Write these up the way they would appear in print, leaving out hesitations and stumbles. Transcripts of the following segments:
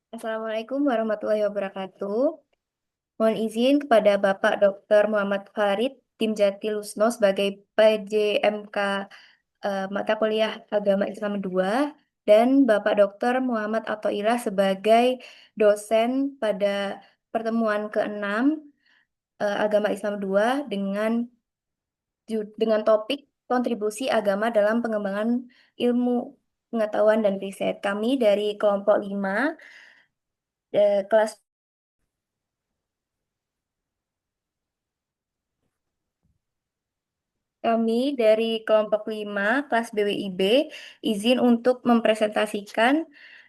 Assalamualaikum warahmatullahi wabarakatuh. Mohon izin kepada Bapak Dr. Muhammad Farid Tim Jati Lusno sebagai PJMK Mata Kuliah Agama Islam 2 dan Bapak Dr. Muhammad Athoillah sebagai dosen pada pertemuan ke-6 Agama Islam 2 dengan topik kontribusi agama dalam pengembangan ilmu pengetahuan dan riset. Kami dari kelompok 5 kelas Kami dari kelompok 5 kelas BWIB izin untuk mempresentasikan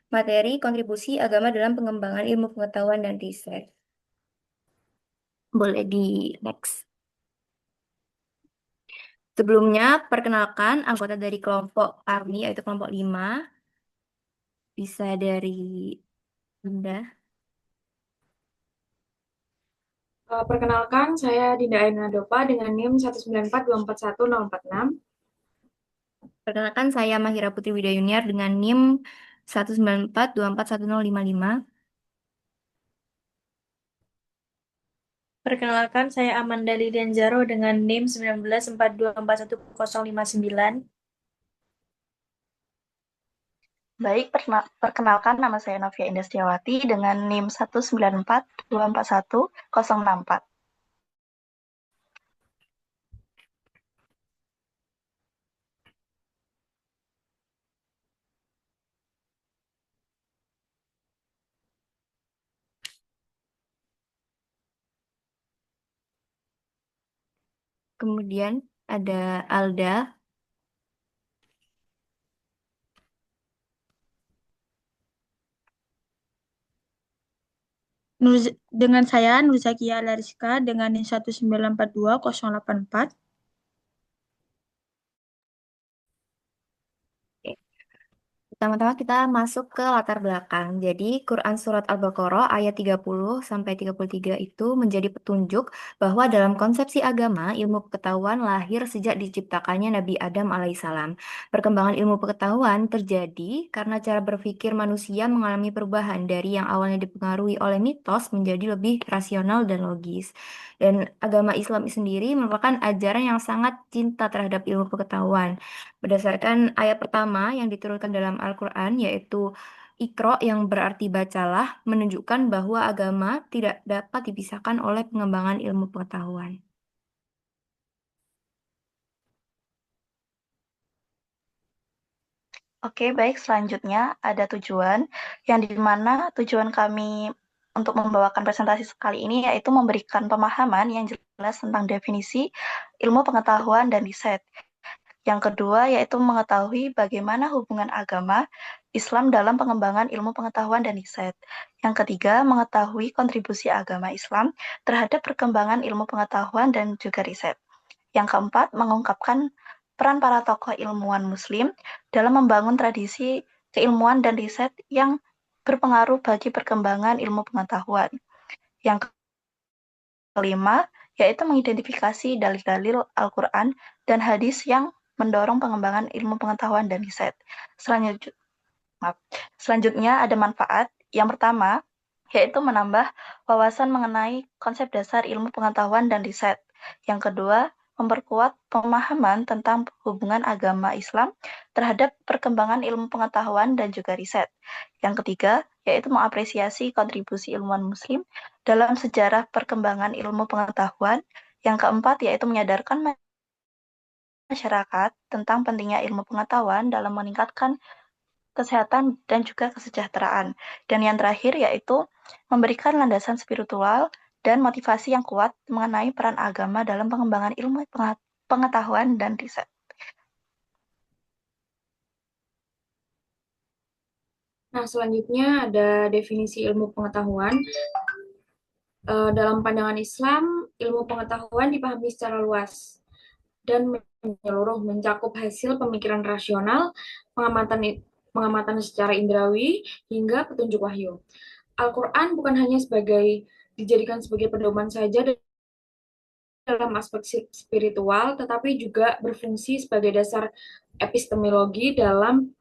materi kontribusi agama dalam pengembangan ilmu pengetahuan dan riset. Boleh di next. Sebelumnya, perkenalkan anggota dari kelompok kami, yaitu kelompok 5. Bisa dari Bunda. Perkenalkan, saya Dinda Aina Dopa dengan NIM 194241046. Perkenalkan, saya Mahira Putri Widayuniar dengan NIM 194241055. Perkenalkan, saya Amanda Lidianjaro dengan NIM 1942411059. Baik, perkenalkan nama saya Novia Indah Setiawati dengan NIM 194241064. Kemudian ada Alda. Dengan saya Nur Zakia Lariska dengan NIM 1942084. Pertama-tama kita masuk ke latar belakang. Jadi Quran Surat Al-Baqarah ayat 30 sampai 33 itu menjadi petunjuk bahwa dalam konsepsi agama, ilmu pengetahuan lahir sejak diciptakannya Nabi Adam alaihissalam. Perkembangan ilmu pengetahuan terjadi karena cara berpikir manusia mengalami perubahan dari yang awalnya dipengaruhi oleh mitos menjadi lebih rasional dan logis. Dan agama Islam sendiri merupakan ajaran yang sangat cinta terhadap ilmu pengetahuan. Berdasarkan ayat pertama yang diturunkan dalam Al-Quran, yaitu Iqra yang berarti bacalah, menunjukkan bahwa agama tidak dapat dipisahkan oleh pengembangan ilmu pengetahuan. Oke, baik. Selanjutnya ada tujuan, yang dimana tujuan kami untuk membawakan presentasi kali ini yaitu memberikan pemahaman yang jelas tentang definisi ilmu pengetahuan dan riset. Yang kedua yaitu mengetahui bagaimana hubungan agama Islam dalam pengembangan ilmu pengetahuan dan riset. Yang ketiga, mengetahui kontribusi agama Islam terhadap perkembangan ilmu pengetahuan dan juga riset. Yang keempat, mengungkapkan peran para tokoh ilmuwan Muslim dalam membangun tradisi keilmuan dan riset yang berpengaruh bagi perkembangan ilmu pengetahuan. Yang kelima, yaitu mengidentifikasi dalil-dalil Al-Quran dan hadis yang mendorong pengembangan ilmu pengetahuan dan riset. Selanjutnya ada manfaat. Yang pertama, yaitu menambah wawasan mengenai konsep dasar ilmu pengetahuan dan riset. Yang kedua, memperkuat pemahaman tentang hubungan agama Islam terhadap perkembangan ilmu pengetahuan dan juga riset. Yang ketiga, yaitu mengapresiasi kontribusi ilmuwan Muslim dalam sejarah perkembangan ilmu pengetahuan. Yang keempat, yaitu menyadarkan masyarakat tentang pentingnya ilmu pengetahuan dalam meningkatkan kesehatan dan juga kesejahteraan. Dan yang terakhir yaitu memberikan landasan spiritual dan motivasi yang kuat mengenai peran agama dalam pengembangan ilmu pengetahuan dan riset. Nah, selanjutnya ada definisi ilmu pengetahuan. Dalam pandangan Islam, ilmu pengetahuan dipahami secara luas dan menyeluruh, mencakup hasil pemikiran rasional, pengamatan pengamatan secara indrawi, hingga petunjuk wahyu. Al-Quran bukan hanya dijadikan sebagai pedoman saja dalam aspek spiritual, tetapi juga berfungsi sebagai dasar epistemologi dalam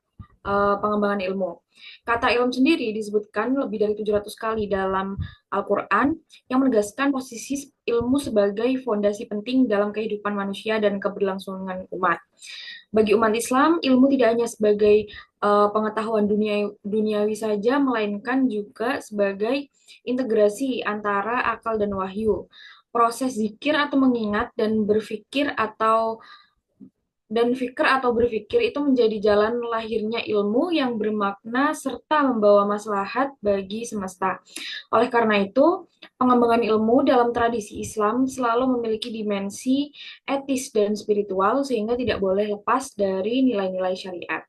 pengembangan ilmu. Kata ilmu sendiri disebutkan lebih dari 700 kali dalam Al-Quran yang menegaskan posisi ilmu sebagai fondasi penting dalam kehidupan manusia dan keberlangsungan umat. Bagi umat Islam, ilmu tidak hanya sebagai pengetahuan duniawi saja, melainkan juga sebagai integrasi antara akal dan wahyu. Proses zikir atau mengingat dan fikir atau berpikir itu menjadi jalan lahirnya ilmu yang bermakna serta membawa maslahat bagi semesta. Oleh karena itu, pengembangan ilmu dalam tradisi Islam selalu memiliki dimensi etis dan spiritual sehingga tidak boleh lepas dari nilai-nilai syariat.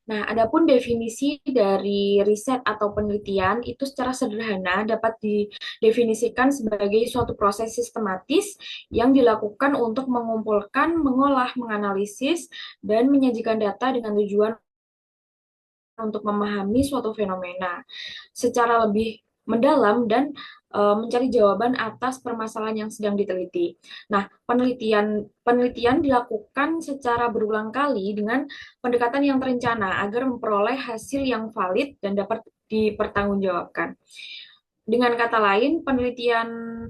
Nah, adapun definisi dari riset atau penelitian itu secara sederhana dapat didefinisikan sebagai suatu proses sistematis yang dilakukan untuk mengumpulkan, mengolah, menganalisis, dan menyajikan data dengan tujuan untuk memahami suatu fenomena secara lebih mendalam dan mencari jawaban atas permasalahan yang sedang diteliti. Nah, penelitian dilakukan secara berulang kali dengan pendekatan yang terencana agar memperoleh hasil yang valid dan dapat dipertanggungjawabkan. Dengan kata lain, penelitian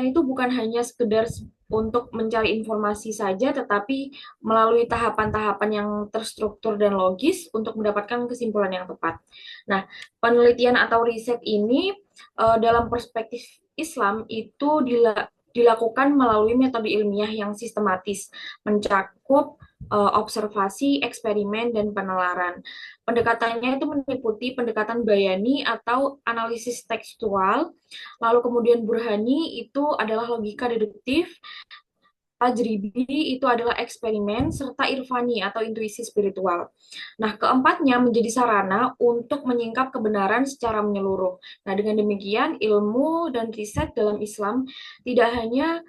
itu bukan hanya sekedar untuk mencari informasi saja, tetapi melalui tahapan-tahapan yang terstruktur dan logis untuk mendapatkan kesimpulan yang tepat. Nah, penelitian atau riset ini dalam perspektif Islam itu dilakukan melalui metode ilmiah yang sistematis, mencakup observasi, eksperimen, dan penelaran. Pendekatannya itu meliputi pendekatan bayani atau analisis tekstual. Lalu kemudian burhani itu adalah logika deduktif, tajribi itu adalah eksperimen, serta irfani atau intuisi spiritual. Nah, keempatnya menjadi sarana untuk menyingkap kebenaran secara menyeluruh. Nah, dengan demikian ilmu dan riset dalam Islam tidak hanya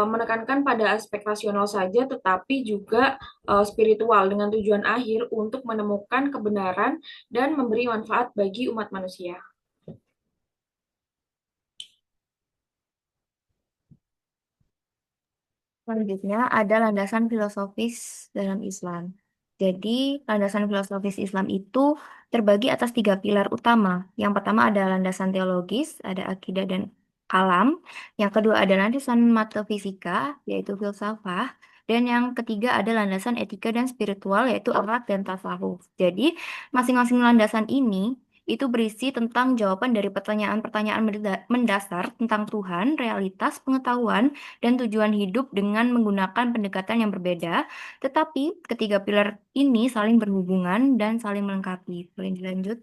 menekankan pada aspek rasional saja, tetapi juga spiritual dengan tujuan akhir untuk menemukan kebenaran dan memberi manfaat bagi umat manusia. Selanjutnya ada landasan filosofis dalam Islam. Jadi, landasan filosofis Islam itu terbagi atas tiga pilar utama. Yang pertama ada landasan teologis, ada akidah dan kalam. Yang kedua ada landasan metafisika, yaitu filsafah. Dan yang ketiga ada landasan etika dan spiritual, yaitu akhlak dan tasawuf. Jadi, masing-masing landasan ini itu berisi tentang jawaban dari pertanyaan-pertanyaan mendasar tentang Tuhan, realitas, pengetahuan, dan tujuan hidup dengan menggunakan pendekatan yang berbeda, tetapi ketiga pilar ini saling berhubungan dan saling melengkapi. Boleh dilanjut?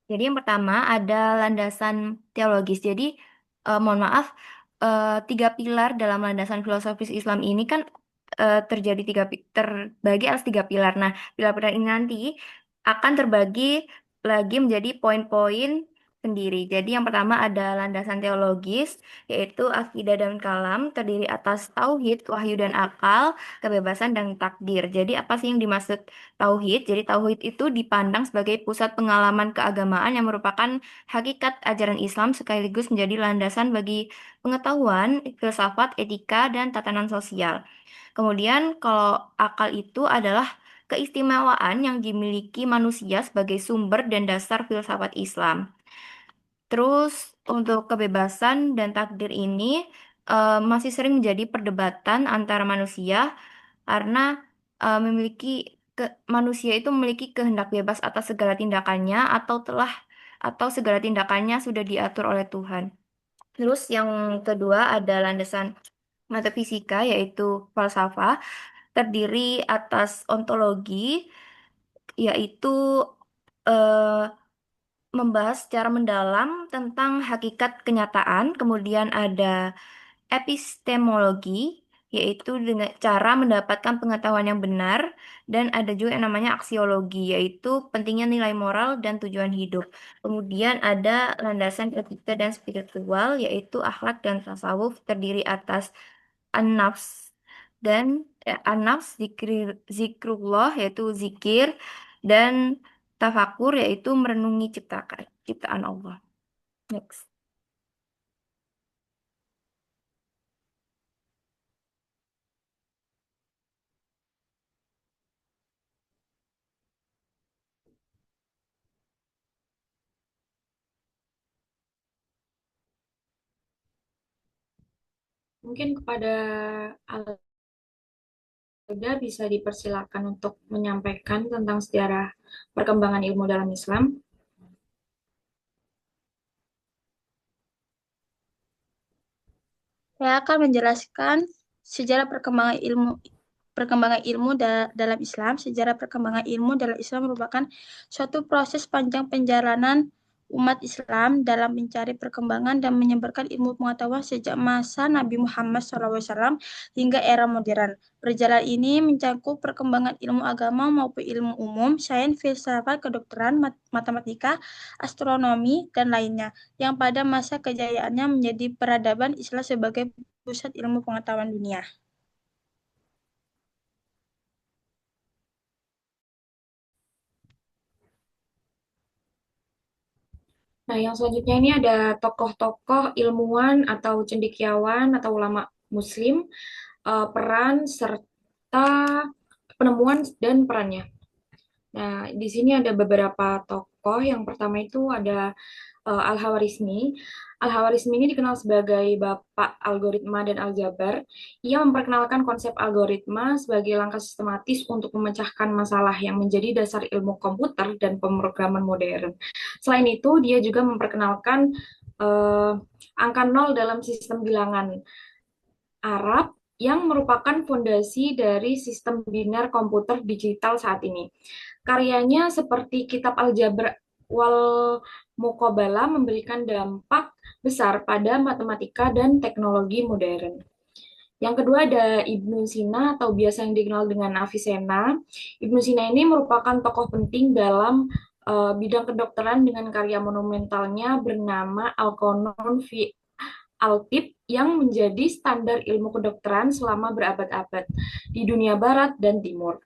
Jadi yang pertama ada landasan teologis. Jadi mohon maaf, tiga pilar dalam landasan filosofis Islam ini kan terjadi terbagi atas tiga pilar. Nah, pilar-pilar ini nanti akan terbagi lagi menjadi poin-poin sendiri. Jadi yang pertama ada landasan teologis, yaitu akidah dan kalam, terdiri atas tauhid, wahyu dan akal, kebebasan dan takdir. Jadi apa sih yang dimaksud tauhid? Jadi tauhid itu dipandang sebagai pusat pengalaman keagamaan yang merupakan hakikat ajaran Islam sekaligus menjadi landasan bagi pengetahuan, filsafat, etika, dan tatanan sosial. Kemudian kalau akal itu adalah keistimewaan yang dimiliki manusia sebagai sumber dan dasar filsafat Islam. Terus untuk kebebasan dan takdir ini masih sering menjadi perdebatan antara manusia karena memiliki manusia itu memiliki kehendak bebas atas segala tindakannya atau segala tindakannya sudah diatur oleh Tuhan. Terus yang kedua ada landasan metafisika yaitu falsafah terdiri atas ontologi yaitu eh, membahas secara mendalam tentang hakikat kenyataan. Kemudian ada epistemologi, yaitu dengan cara mendapatkan pengetahuan yang benar, dan ada juga yang namanya aksiologi, yaitu pentingnya nilai moral dan tujuan hidup. Kemudian ada landasan etika dan spiritual, yaitu akhlak dan tasawuf, terdiri atas an-nafs an-nafs, zikrullah, yaitu zikir, dan tafakur yaitu merenungi ciptaan Allah. Next. Mungkin kepada Alda bisa dipersilakan untuk menyampaikan tentang sejarah perkembangan ilmu dalam Islam. Saya akan menjelaskan sejarah perkembangan ilmu dalam Islam. Sejarah perkembangan ilmu dalam Islam merupakan suatu proses panjang perjalanan umat Islam dalam mencari perkembangan dan menyebarkan ilmu pengetahuan sejak masa Nabi Muhammad SAW hingga era modern. Perjalanan ini mencakup perkembangan ilmu agama maupun ilmu umum, sains, filsafat, kedokteran, matematika, astronomi, dan lainnya, yang pada masa kejayaannya menjadi peradaban Islam sebagai pusat ilmu pengetahuan dunia. Nah, yang selanjutnya ini ada tokoh-tokoh ilmuwan atau cendekiawan atau ulama Muslim, peran serta penemuan dan perannya. Nah, di sini ada beberapa tokoh. Yang pertama itu ada Al-Hawarizmi. Al-Hawarizmi ini dikenal sebagai bapak algoritma dan aljabar. Ia memperkenalkan konsep algoritma sebagai langkah sistematis untuk memecahkan masalah yang menjadi dasar ilmu komputer dan pemrograman modern. Selain itu, dia juga memperkenalkan angka nol dalam sistem bilangan Arab yang merupakan fondasi dari sistem biner komputer digital saat ini. Karyanya seperti Kitab Al-Jabr wal Muqabalah memberikan dampak besar pada matematika dan teknologi modern. Yang kedua ada Ibnu Sina atau biasa yang dikenal dengan Avicenna. Ibnu Sina ini merupakan tokoh penting dalam bidang kedokteran dengan karya monumentalnya bernama Al-Qanun fi Al-Tib yang menjadi standar ilmu kedokteran selama berabad-abad di dunia barat dan timur.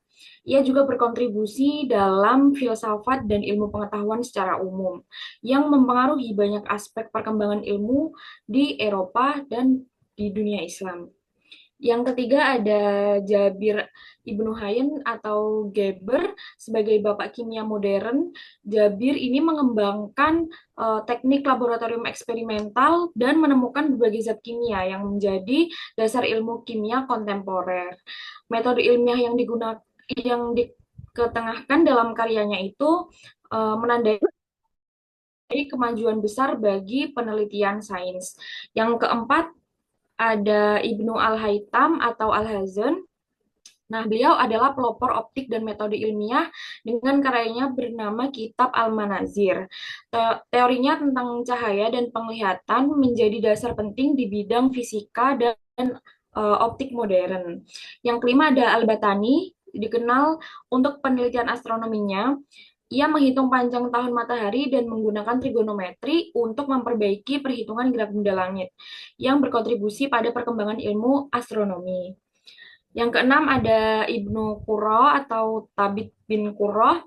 Ia juga berkontribusi dalam filsafat dan ilmu pengetahuan secara umum, yang mempengaruhi banyak aspek perkembangan ilmu di Eropa dan di dunia Islam. Yang ketiga ada Jabir Ibnu Hayyan atau Geber sebagai bapak kimia modern. Jabir ini mengembangkan teknik laboratorium eksperimental dan menemukan berbagai zat kimia yang menjadi dasar ilmu kimia kontemporer. Metode ilmiah yang diketengahkan dalam karyanya itu menandai kemajuan besar bagi penelitian sains. Yang keempat ada Ibnu Al-Haytham atau Al-Hazan. Nah, beliau adalah pelopor optik dan metode ilmiah dengan karyanya bernama Kitab Al-Manazir. Teorinya tentang cahaya dan penglihatan menjadi dasar penting di bidang fisika dan optik modern. Yang kelima ada Al-Batani, dikenal untuk penelitian astronominya. Ia menghitung panjang tahun matahari dan menggunakan trigonometri untuk memperbaiki perhitungan gerak benda langit, yang berkontribusi pada perkembangan ilmu astronomi. Yang keenam ada Ibnu Qurra atau Tabit bin Qurra,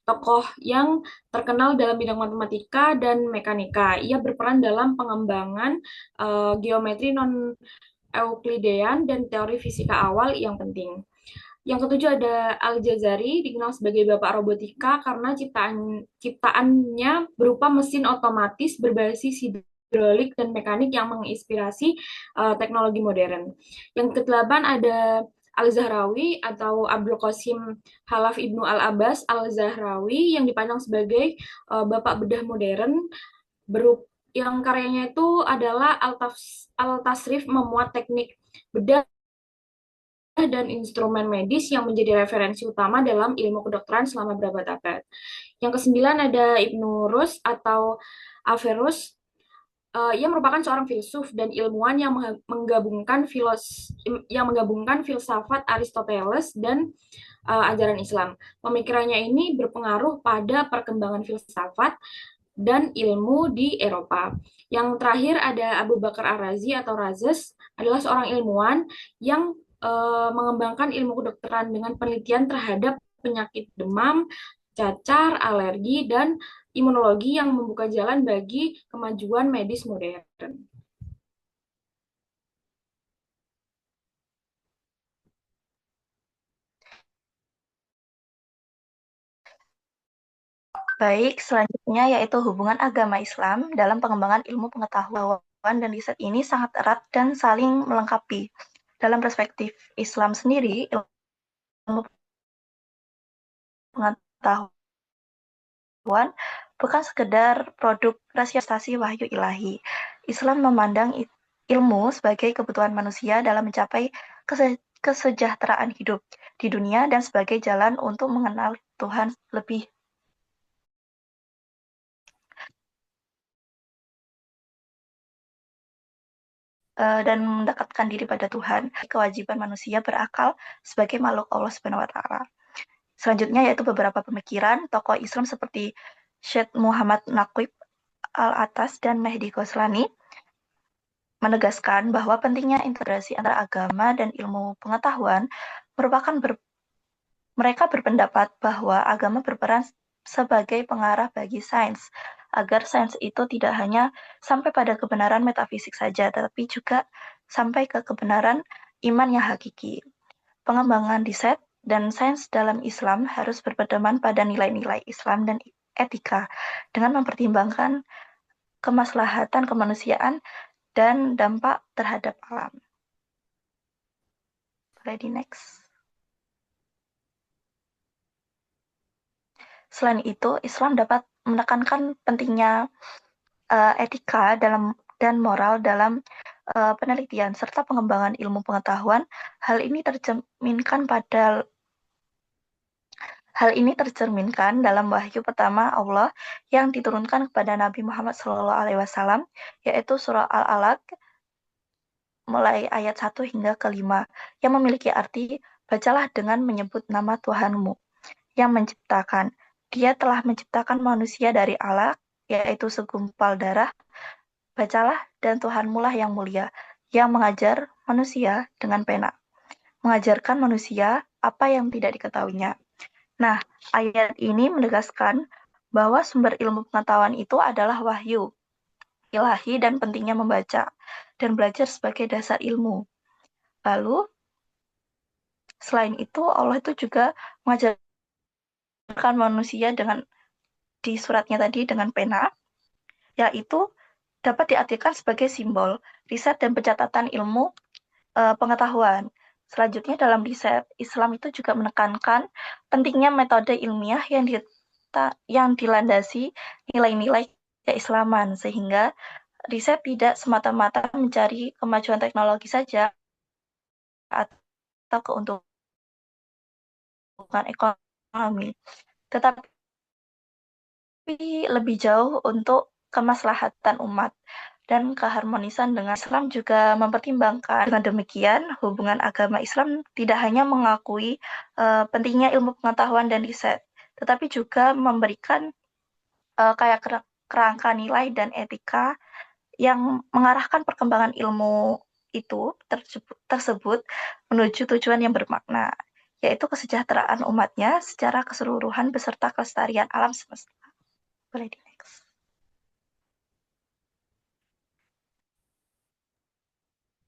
tokoh yang terkenal dalam bidang matematika dan mekanika. Ia berperan dalam pengembangan geometri non-Euklidean dan teori fisika awal yang penting. Yang ketujuh ada Al-Jazari, dikenal sebagai bapak robotika karena ciptaannya berupa mesin otomatis berbasis hidrolik dan mekanik yang menginspirasi teknologi modern. Yang kedelapan ada Al-Zahrawi atau Abdul Qasim Khalaf Ibnu Al-Abbas Al-Zahrawi yang dipandang sebagai bapak bedah modern yang karyanya itu adalah Al-Tasrif memuat teknik bedah dan instrumen medis yang menjadi referensi utama dalam ilmu kedokteran selama berabad-abad. Yang kesembilan ada Ibnu Rus atau Averroes. Ia merupakan seorang filsuf dan ilmuwan yang menggabungkan filsafat Aristoteles dan ajaran Islam. Pemikirannya ini berpengaruh pada perkembangan filsafat dan ilmu di Eropa. Yang terakhir ada Abu Bakar Ar-Razi atau Razes, adalah seorang ilmuwan yang mengembangkan ilmu kedokteran dengan penelitian terhadap penyakit demam, cacar, alergi, dan imunologi yang membuka jalan bagi kemajuan medis modern. Baik, selanjutnya yaitu hubungan agama Islam dalam pengembangan ilmu pengetahuan dan riset ini sangat erat dan saling melengkapi. Dalam perspektif Islam sendiri, ilmu pengetahuan bukan sekedar produk rasionalisasi wahyu ilahi. Islam memandang ilmu sebagai kebutuhan manusia dalam mencapai kesejahteraan hidup di dunia dan sebagai jalan untuk mengenal Tuhan lebih dan mendekatkan diri pada Tuhan. Kewajiban manusia berakal sebagai makhluk Allah Subhanahu wa taala. Selanjutnya yaitu beberapa pemikiran tokoh Islam seperti Syekh Muhammad Naqib Al-Atas dan Mehdi Ghoslani menegaskan bahwa pentingnya integrasi antara agama dan ilmu pengetahuan merupakan mereka berpendapat bahwa agama berperan sebagai pengarah bagi sains, agar sains itu tidak hanya sampai pada kebenaran metafisik saja, tetapi juga sampai ke kebenaran iman yang hakiki. Pengembangan riset dan sains dalam Islam harus berpedoman pada nilai-nilai Islam dan etika dengan mempertimbangkan kemaslahatan kemanusiaan dan dampak terhadap alam. Boleh di next. Selain itu, Islam dapat menekankan pentingnya etika dan moral dalam penelitian serta pengembangan ilmu pengetahuan. Hal ini tercerminkan dalam wahyu pertama Allah yang diturunkan kepada Nabi Muhammad SAW, yaitu surah Al-Alaq mulai ayat 1 hingga ke 5, yang memiliki arti, bacalah dengan menyebut nama Tuhanmu yang menciptakan. Dia telah menciptakan manusia dari alaq, yaitu segumpal darah. Bacalah, dan Tuhanmu lah yang mulia, yang mengajar manusia dengan pena, mengajarkan manusia apa yang tidak diketahuinya. Nah, ayat ini menegaskan bahwa sumber ilmu pengetahuan itu adalah wahyu ilahi dan pentingnya membaca dan belajar sebagai dasar ilmu. Lalu, selain itu, Allah itu juga mengajarkan manusia di suratnya tadi dengan pena, yaitu dapat diartikan sebagai simbol riset dan pencatatan ilmu pengetahuan. Selanjutnya dalam riset, Islam itu juga menekankan pentingnya metode ilmiah yang dilandasi nilai-nilai keislaman, sehingga riset tidak semata-mata mencari kemajuan teknologi saja atau keuntungan ekonomi, tetapi lebih jauh untuk kemaslahatan umat dan keharmonisan dengan Islam juga mempertimbangkan. Dengan demikian, hubungan agama Islam tidak hanya mengakui pentingnya ilmu pengetahuan dan riset, tetapi juga memberikan kayak kerangka nilai dan etika yang mengarahkan perkembangan ilmu itu tersebut menuju tujuan yang bermakna, yaitu kesejahteraan umatnya secara keseluruhan beserta kelestarian alam semesta. Boleh di next.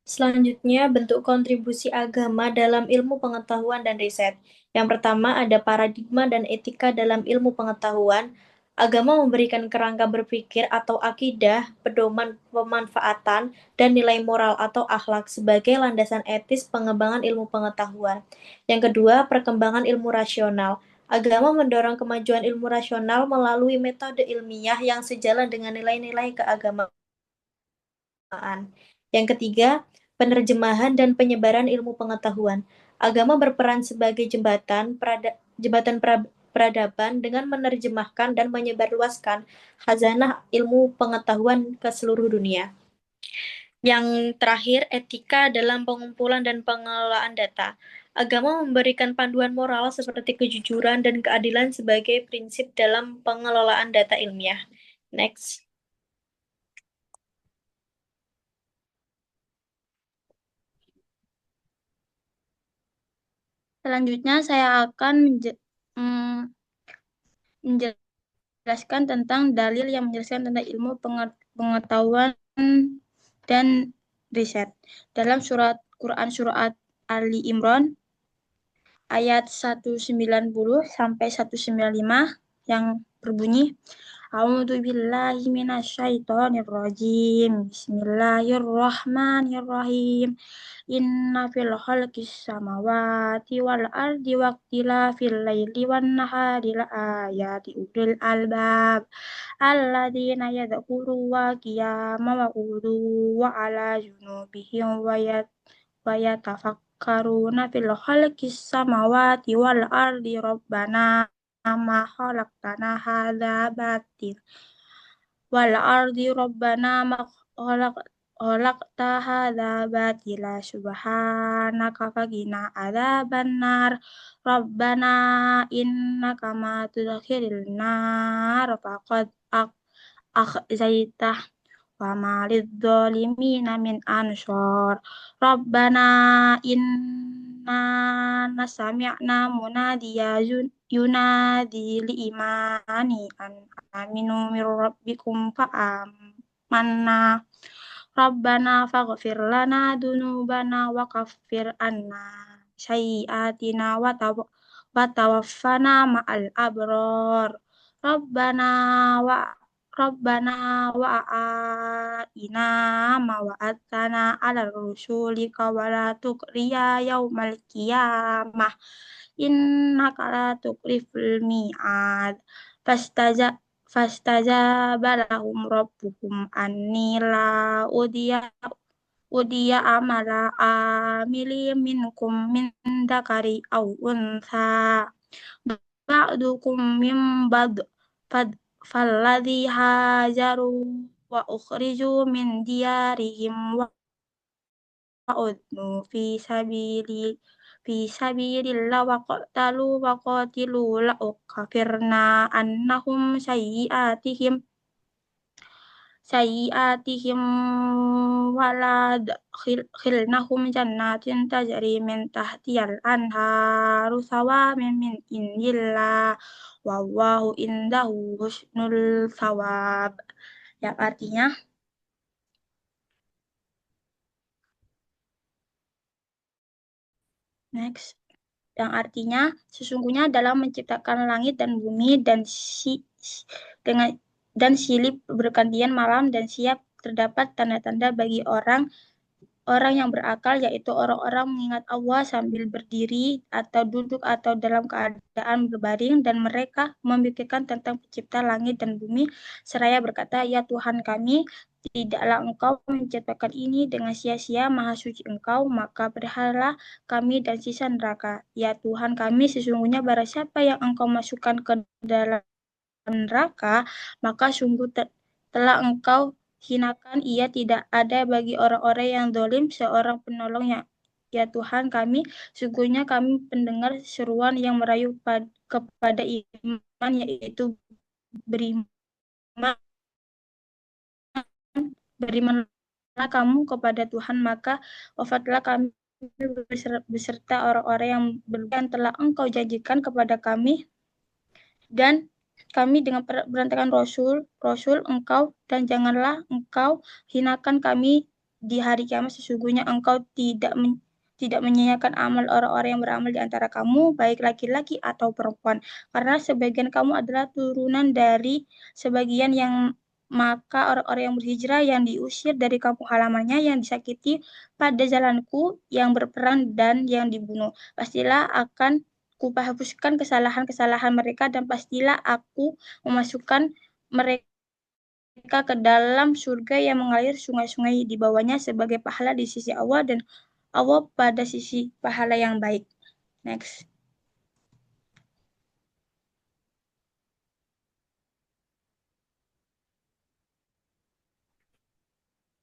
Selanjutnya, bentuk kontribusi agama dalam ilmu pengetahuan dan riset. Yang pertama ada paradigma dan etika dalam ilmu pengetahuan. Agama memberikan kerangka berpikir atau akidah, pedoman pemanfaatan, dan nilai moral atau akhlak sebagai landasan etis pengembangan ilmu pengetahuan. Yang kedua, perkembangan ilmu rasional. Agama mendorong kemajuan ilmu rasional melalui metode ilmiah yang sejalan dengan nilai-nilai keagamaan. Yang ketiga, penerjemahan dan penyebaran ilmu pengetahuan. Agama berperan sebagai peradaban dengan menerjemahkan dan menyebarluaskan khazanah ilmu pengetahuan ke seluruh dunia. Yang terakhir, etika dalam pengumpulan dan pengelolaan data. Agama memberikan panduan moral seperti kejujuran dan keadilan sebagai prinsip dalam pengelolaan data ilmiah. Next. Selanjutnya saya akan menjelaskan tentang dalil yang menjelaskan tentang ilmu pengetahuan dan riset. Dalam Quran surat Ali Imran ayat 190 sampai 195 yang berbunyi A'udzu billahi minasyaitonir rajim. Bismillahirrahmanirrahim. Inna fil khalqis samawati wal ardi waqtilafil laili wan nahari la ayati ulil albab alladzina yadhkuruna qiyama wa qu'udan wa ala junubihim wa yatafakkaruna fil khalqis samawati wal ardi rabbana ma khalaqtana hadza batil wal ardi rabbana ma khalaqta hadza batila subhanaka faqina adzabannar rabbana innaka ma tudkhilin nar faqad akhzaitah wa ma lidzalimina min ansor rabbana inna nasami'na munadiya yunadi li imani an aminu mir rabbikum fa amanna rabbana faghfir lana dunubana wa kaffir anna sayyiatina wa tawaffana ma'al abrar rabbana wa Rabbana wa a'ina ma wa'adtana ala rusulika wa la tuqriya yaumal qiyamah innaka la tuqriful mi'ad fastajaba lahum rabbuhum anni la udiya amala amili minkum min dakari au untha ba'dukum min ba'd falladhi hajaru wa ukhriju min diyarihim wa udnu fi sabilillah wa qatilu la ukafirna annahum sayyiatihim walad khilnahum jannatin tajri min tahtiyal anharu sawamin min indillah wallahu indahu husnul thawab yang artinya next yang artinya sesungguhnya dalam menciptakan langit dan bumi dengan dan silih bergantian malam dan siang terdapat tanda-tanda bagi orang yang berakal, yaitu orang-orang mengingat Allah sambil berdiri atau duduk atau dalam keadaan berbaring, dan mereka memikirkan tentang pencipta langit dan bumi, seraya berkata, Ya Tuhan kami, tidaklah Engkau menciptakan ini dengan sia-sia, Maha Suci Engkau, maka berikanlah kami dan sisa neraka. Ya Tuhan kami, sesungguhnya barang siapa yang Engkau masukkan ke dalam neraka, maka sungguh telah Engkau hinakan, ia tidak ada bagi orang-orang yang zalim seorang penolong ya Tuhan kami, sungguhnya kami pendengar seruan yang merayu kepada iman, yaitu beriman, berimanlah kamu kepada Tuhan, maka wafatlah kami beserta orang-orang yang yang telah Engkau janjikan kepada kami, dan kami dengan berantakan Rasul engkau, dan janganlah engkau hinakan kami di hari kiamat, sesungguhnya engkau tidak menyia-nyiakan amal orang-orang yang beramal di antara kamu, baik laki-laki atau perempuan, karena sebagian kamu adalah turunan dari sebagian yang maka orang-orang yang berhijrah yang diusir dari kampung halamannya, yang disakiti pada jalanku, yang berperang dan yang dibunuh, pastilah akan Kuhapuskan kesalahan-kesalahan mereka, dan pastilah aku memasukkan mereka ke dalam surga yang mengalir sungai-sungai di bawahnya sebagai pahala di sisi Allah, dan Allah pada sisi pahala yang baik. Next.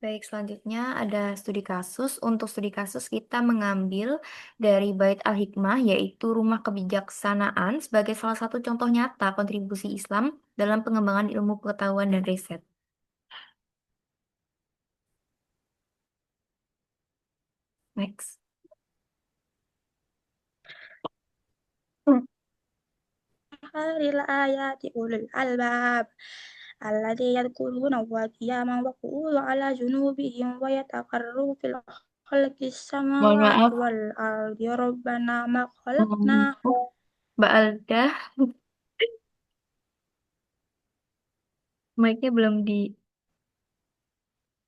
Baik, selanjutnya ada studi kasus. Untuk studi kasus kita mengambil dari Bait Al-Hikmah, yaitu Rumah Kebijaksanaan, sebagai salah satu contoh nyata kontribusi Islam dalam pengembangan ilmu pengetahuan dan riset. Next. للآيات أولي الألباب الذين يذكرون الله قياما وقعودا على جنوبهم ويتفكرون في خلق Mohon السماوات maaf, والأرض ربنا ما خلقنا um, Mbak Alda, mic-nya belum di...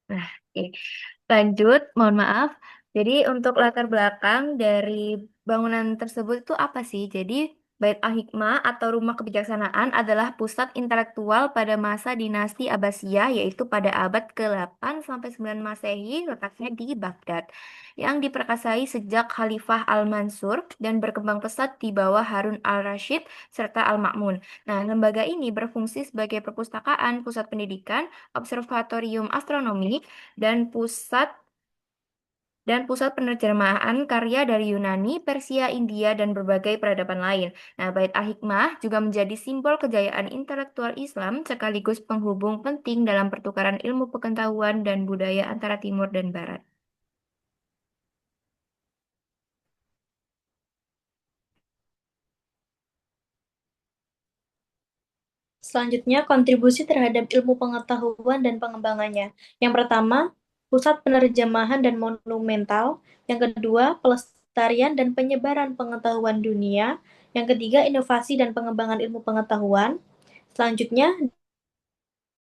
Nah, oke. Lanjut, mohon maaf. Jadi untuk latar belakang dari bangunan tersebut itu apa sih? Jadi Bait Al-Hikmah atau Rumah Kebijaksanaan adalah pusat intelektual pada masa dinasti Abbasiyah, yaitu pada abad ke-8 sampai 9 Masehi, letaknya di Baghdad, yang diperkasai sejak Khalifah Al-Mansur dan berkembang pesat di bawah Harun al-Rashid serta Al-Ma'mun. Nah, lembaga ini berfungsi sebagai perpustakaan, pusat pendidikan, observatorium astronomi, dan pusat penerjemahan karya dari Yunani, Persia, India, dan berbagai peradaban lain. Nah, Bait Al-Hikmah juga menjadi simbol kejayaan intelektual Islam sekaligus penghubung penting dalam pertukaran ilmu pengetahuan dan budaya antara Timur dan Barat. Selanjutnya, kontribusi terhadap ilmu pengetahuan dan pengembangannya. Yang pertama, pusat penerjemahan dan monumental. Yang kedua, pelestarian dan penyebaran pengetahuan dunia. Yang ketiga, inovasi dan pengembangan ilmu pengetahuan. Selanjutnya,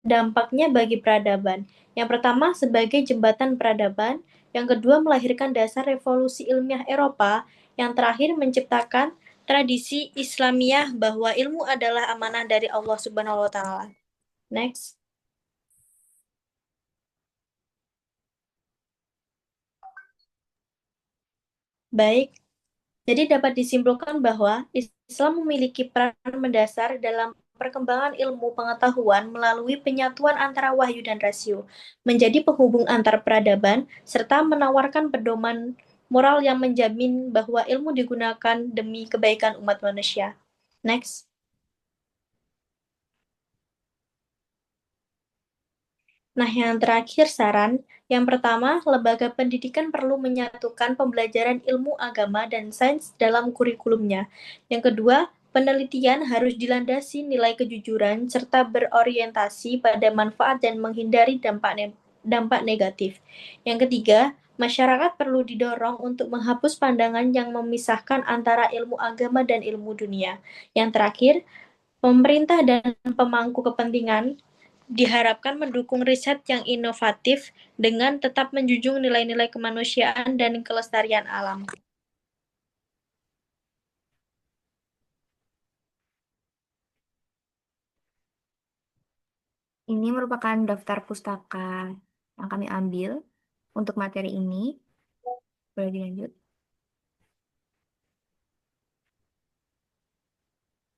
dampaknya bagi peradaban. Yang pertama, sebagai jembatan peradaban. Yang kedua, melahirkan dasar revolusi ilmiah Eropa. Yang terakhir, menciptakan tradisi Islamiyah bahwa ilmu adalah amanah dari Allah Subhanahu wa taala. Next. Baik, jadi dapat disimpulkan bahwa Islam memiliki peran mendasar dalam perkembangan ilmu pengetahuan melalui penyatuan antara wahyu dan rasio, menjadi penghubung antar peradaban, serta menawarkan pedoman moral yang menjamin bahwa ilmu digunakan demi kebaikan umat manusia. Next. Nah, yang terakhir saran, yang pertama, lembaga pendidikan perlu menyatukan pembelajaran ilmu agama dan sains dalam kurikulumnya. Yang kedua, penelitian harus dilandasi nilai kejujuran serta berorientasi pada manfaat dan menghindari dampak negatif. Yang ketiga, masyarakat perlu didorong untuk menghapus pandangan yang memisahkan antara ilmu agama dan ilmu dunia. Yang terakhir, pemerintah dan pemangku kepentingan diharapkan mendukung riset yang inovatif dengan tetap menjunjung nilai-nilai kemanusiaan dan kelestarian alam. Ini merupakan daftar pustaka yang kami ambil untuk materi ini. Boleh dilanjut?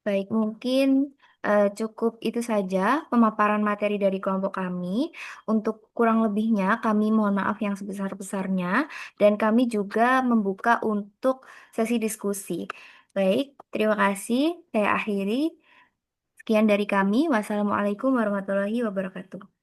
Baik, mungkin cukup itu saja pemaparan materi dari kelompok kami. Untuk kurang lebihnya, kami mohon maaf yang sebesar-besarnya, dan kami juga membuka untuk sesi diskusi. Baik, terima kasih. Saya akhiri. Sekian dari kami. Wassalamualaikum warahmatullahi wabarakatuh.